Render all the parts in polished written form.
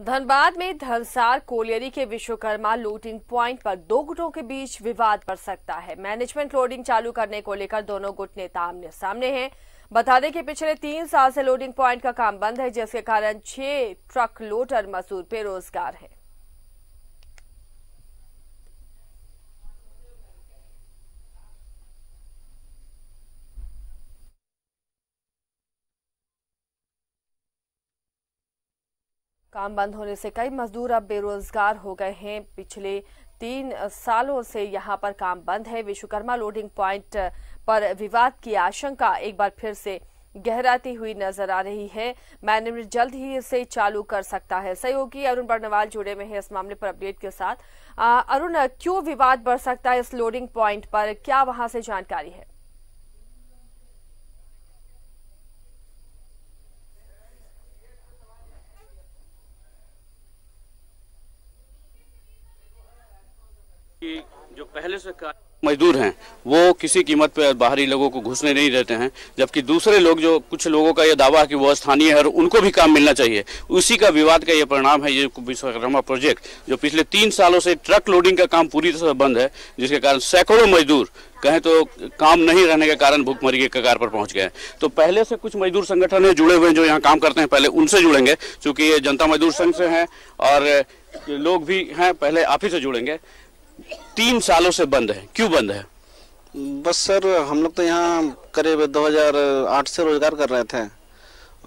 धनबाद में धनसार कोलियरी के Vishwakarma loading point पर दो गुटों के बीच विवाद बढ़ सकता है। मैनेजमेंट लोडिंग चालू करने को लेकर दोनों गुट नेता आमने सामने हैं। बता दें कि पिछले 3 साल से लोडिंग पॉइंट का काम बंद है, जिसके कारण 6 ट्रक लोडर मजदूर बेरोजगार हैं। काम बंद होने से कई मजदूर अब बेरोजगार हो गए हैं। पिछले 3 सालों से यहां पर काम बंद है। विश्वकर्मा लोडिंग पॉइंट पर विवाद की आशंका एक बार फिर से गहराती हुई नजर आ रही है। मैनेजमेंट जल्द ही इसे चालू कर सकता है। सहयोगी अरुण बर्नवाल जुड़े हुए हैं इस मामले पर अपडेट के साथ। अरुण, क्यों विवाद बढ़ सकता है इस लोडिंग पॉइंट पर, क्या वहां से जानकारी है? जो पहले से मजदूर हैं वो किसी कीमत पर बाहरी लोगों को घुसने नहीं देते हैं, जबकि दूसरे लोग, जो कुछ लोगों का ये दावा है कि वो स्थानीय है और उनको भी काम मिलना चाहिए, उसी का विवाद का ये परिणाम है। ये विश्वकर्मा प्रोजेक्ट जो पिछले 3 सालों से ट्रक लोडिंग का काम पूरी तरह से बंद है, जिसके कारण सैकड़ों मजदूर कहें तो काम नहीं रहने के कारण भूखमरी के कगार पर पहुंच गए। तो पहले से कुछ मजदूर संगठन है जुड़े हुए हैं जो यहाँ काम करते हैं, पहले उनसे जुड़ेंगे, चूंकि ये जनता मजदूर संघ से हैं और लोग भी हैं, पहले आप ही से जुड़ेंगे। 3 सालों से बंद है, क्यों बंद है? बस सर, हम लोग तो यहाँ करीब 2008 से रोजगार कर रहे थे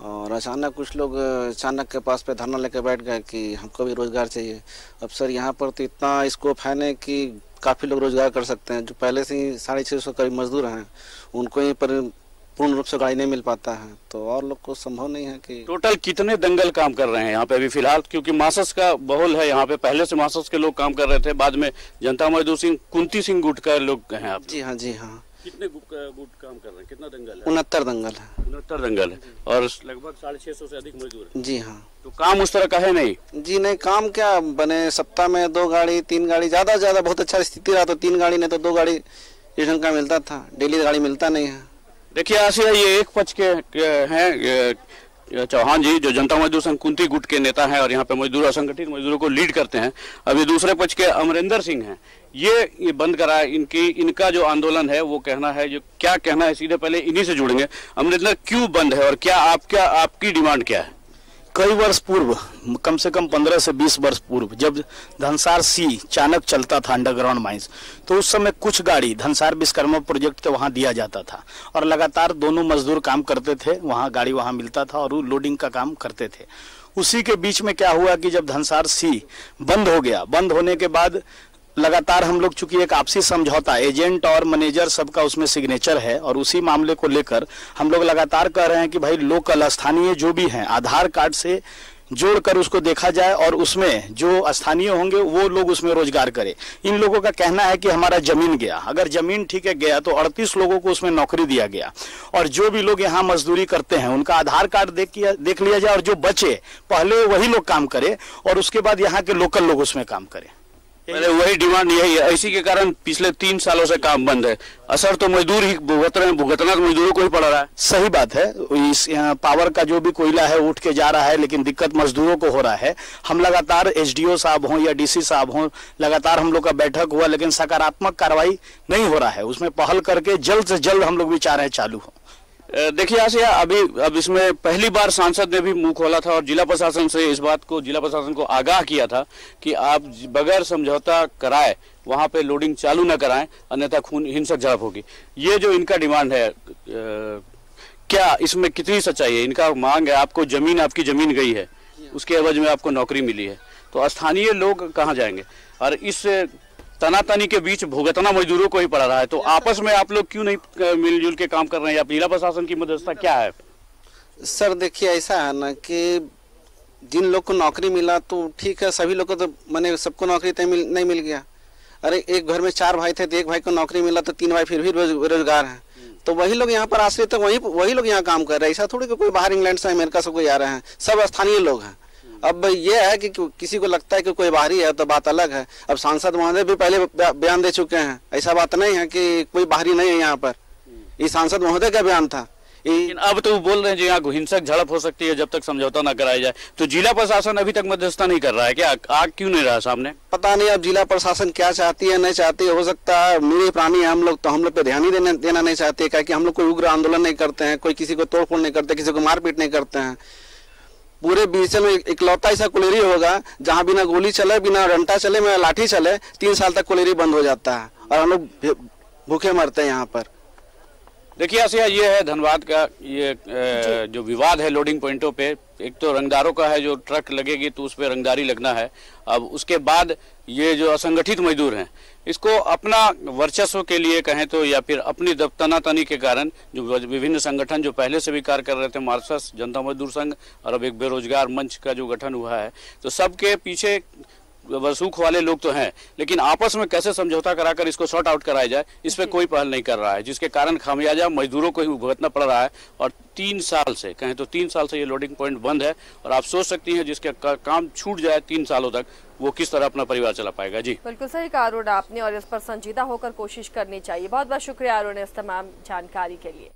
और अचानक कुछ लोग अचानक के पास पे धरना लेकर बैठ गए कि हमको भी रोजगार चाहिए। अब सर यहाँ पर तो इतना स्कोप है नहीं कि काफ़ी लोग रोजगार कर सकते हैं। जो पहले से ही 650 करीब मजदूर हैं, उनको यहीं पर पूर्ण रूप से गाड़ी नहीं मिल पाता है, तो और लोग को संभव नहीं है कि। टोटल कितने दंगल काम कर रहे हैं यहाँ पे अभी फिलहाल? क्योंकि मासस का बहुल है यहाँ पे, पहले से मासस के लोग काम कर रहे थे, बाद में जनता मजदूर सिंह कुंती सिंह गुट का लोग हैं आप? जी हाँ, जी हाँ। कितने गुट काम कर रहे हैं? कितना दंगल है? 69 दंगल है। 69 दंगल है और लगभग 650 से अधिक मजदूर है। जी हाँ। तो काम उस तरह का है नहीं? जी नहीं, काम क्या बने, सप्ताह में 2 गाड़ी 3 गाड़ी, ज्यादा बहुत अच्छा स्थिति रहा तो 3 गाड़ी, नहीं तो 2 गाड़ी इस ढंग का मिलता था। डेली गाड़ी मिलता नहीं है। देखिए आसिया, ये एक पक्ष के हैं चौहान जी, जो जनता मजदूर संघ कुंती गुट के नेता हैं और यहाँ पे मजदूर असंगठित मजदूरों को लीड करते हैं। अभी दूसरे पक्ष के अमरिंदर सिंह हैं, ये बंद करा है। इनका जो आंदोलन है वो कहना है, जो क्या कहना है, सीधे पहले इन्हीं से जुड़ेंगे। अमरिंदर, क्यों बंद है और क्या आपकी डिमांड क्या है? कई वर्ष पूर्व, कम से कम 15 से 20 वर्ष पूर्व, जब धनसार सी चाणक चलता था अंडरग्राउंड माइंस, तो उस समय कुछ गाड़ी धनसार विश्वकर्मा प्रोजेक्ट के वहां दिया जाता था और लगातार दोनों मजदूर काम करते थे। वहां गाड़ी वहां मिलता था और वो लोडिंग का काम करते थे। उसी के बीच में क्या हुआ कि जब धनसार सी बंद हो गया, बंद होने के बाद लगातार हम लोग, चूंकि एक आपसी समझौता एजेंट और मैनेजर सबका उसमें सिग्नेचर है, और उसी मामले को लेकर हम लोग लगातार कह रहे हैं कि भाई लोकल स्थानीय जो भी हैं आधार कार्ड से जोड़कर उसको देखा जाए और उसमें जो स्थानीय होंगे वो लोग उसमें रोजगार करें। इन लोगों का कहना है कि हमारा जमीन गया, अगर जमीन ठीक है गया तो 38 लोगों को उसमें नौकरी दिया गया और जो भी लोग यहाँ मजदूरी करते हैं उनका आधार कार्ड देख लिया जाए और जो बचे पहले वही लोग काम करे और उसके बाद यहाँ के लोकल लोग उसमें काम करें। पहले वही डिमांड यही है। इसी के कारण पिछले 3 सालों से काम बंद है। असर तो मजदूर ही भुगत रहे हैं, भुगतना तो मजदूरों को ही पड़ रहा है। सही बात है, इस पावर का जो भी कोयला है उठ के जा रहा है, लेकिन दिक्कत मजदूरों को हो रहा है। हम लगातार एसडीओ साहब हों या डीसी साहब हों, लगातार हम लोग का बैठक हुआ, लेकिन सकारात्मक कार्रवाई नहीं हो रहा है। उसमें पहल करके जल्द से जल्द हम लोग भी चाह रहे हैं चालू हो। देखिए आसिया, अब इसमें पहली बार सांसद ने भी मुंह खोला था और जिला प्रशासन से इस बात को, जिला प्रशासन को आगाह किया था कि आप बगैर समझौता कराए वहां पे लोडिंग चालू न कराएं, अन्यथा हिंसक झड़प होगी। ये जो इनका डिमांड है, क्या इसमें कितनी सच्चाई है? इनका मांग है आपको जमीन, आपकी जमीन गई है, उसके एवज में आपको नौकरी मिली है, तो स्थानीय लोग कहाँ जाएंगे? और इस तनातनी के बीच भुगतना मजदूरों को ही पड़ रहा है। तो आपस में आप लोग क्यों नहीं मिलजुल के काम कर रहे हैं? या जिला प्रशासन की मध्यस्थता क्या है? सर देखिए, ऐसा है ना कि जिन लोग को नौकरी मिला तो ठीक है, सभी लोग को तो मैंने सबको नौकरी तो नहीं मिल गया। अरे एक घर में 4 भाई थे तो एक भाई को नौकरी मिला तो 3 भाई फिर भी बेरोजगार हैं। तो वही लोग यहाँ पर आश्रित है, वही लोग यहाँ काम कर रहे हैं। ऐसा थोड़ी कि कोई बाहर इंग्लैंड से अमेरिका से कोई आ रहे हैं, सब स्थानीय लोग हैं। अब ये है कि किसी को लगता है कि कोई बाहरी है तो बात अलग है। अब सांसद महोदय भी पहले बयान दे चुके हैं, ऐसा बात नहीं है कि कोई बाहरी नहीं है यहाँ पर। ये सांसद महोदय का बयान था। लेकिन अब तो बोल रहे हैं जी यहाँ हिंसक झड़प हो सकती है जब तक समझौता न कराया जाए, तो जिला प्रशासन अभी तक मध्यस्थता नहीं कर रहा है क्या? आग क्यों नहीं रहा सामने? पता नहीं अब जिला प्रशासन क्या चाहती है नहीं चाहती है। हो सकता है मेरे प्राणी हम लोग पे ध्यान ही देना नहीं चाहते, क्या कि हम लोग कोई उग्र आंदोलन नहीं करते हैं, कोई किसी को तोड़फोड़ नहीं करते, किसी को मारपीट नहीं करते हैं। पूरे बीच में इकलौता ऐसा कोलेरी होगा जहाँ बिना गोली चले, बिना डंडा चले, बिना लाठी चले 3 साल तक कोलेरी बंद हो जाता है और हम लोग भूखे मरते हैं यहाँ पर। देखिए आसिया, ये है धनबाद का ये जो विवाद है लोडिंग पॉइंटों पे। एक तो रंगदारों का है, जो ट्रक लगेगी तो उस पर रंगदारी लगना है। अब उसके बाद ये जो असंगठित मजदूर हैं, इसको अपना वर्चस्व के लिए कहें तो या फिर अपनी तनातनी के कारण जो विभिन्न संगठन जो पहले से भी कार्य कर रहे थे, मार्क्सवादी जनता मजदूर संघ और अब एक बेरोजगार मंच का जो गठन हुआ है, तो सबके पीछे वसूख वाले लोग तो हैं, लेकिन आपस में कैसे समझौता कराकर इसको सॉर्ट आउट कराया जाए, इस पे कोई पहल नहीं कर रहा है, जिसके कारण खामियाजा मजदूरों को ही भुगतना पड़ रहा है। और 3 साल से कहें तो 3 साल से ये लोडिंग पॉइंट बंद है और आप सोच सकती हैं जिसके काम छूट जाए 3 सालों तक, वो किस तरह अपना परिवार चला पाएगा। जी बिल्कुल सही कहा अरुण आपने, और इस पर संजीदा होकर कोशिश करनी चाहिए। बहुत बहुत शुक्रिया अरुण इस तमाम जानकारी के लिए।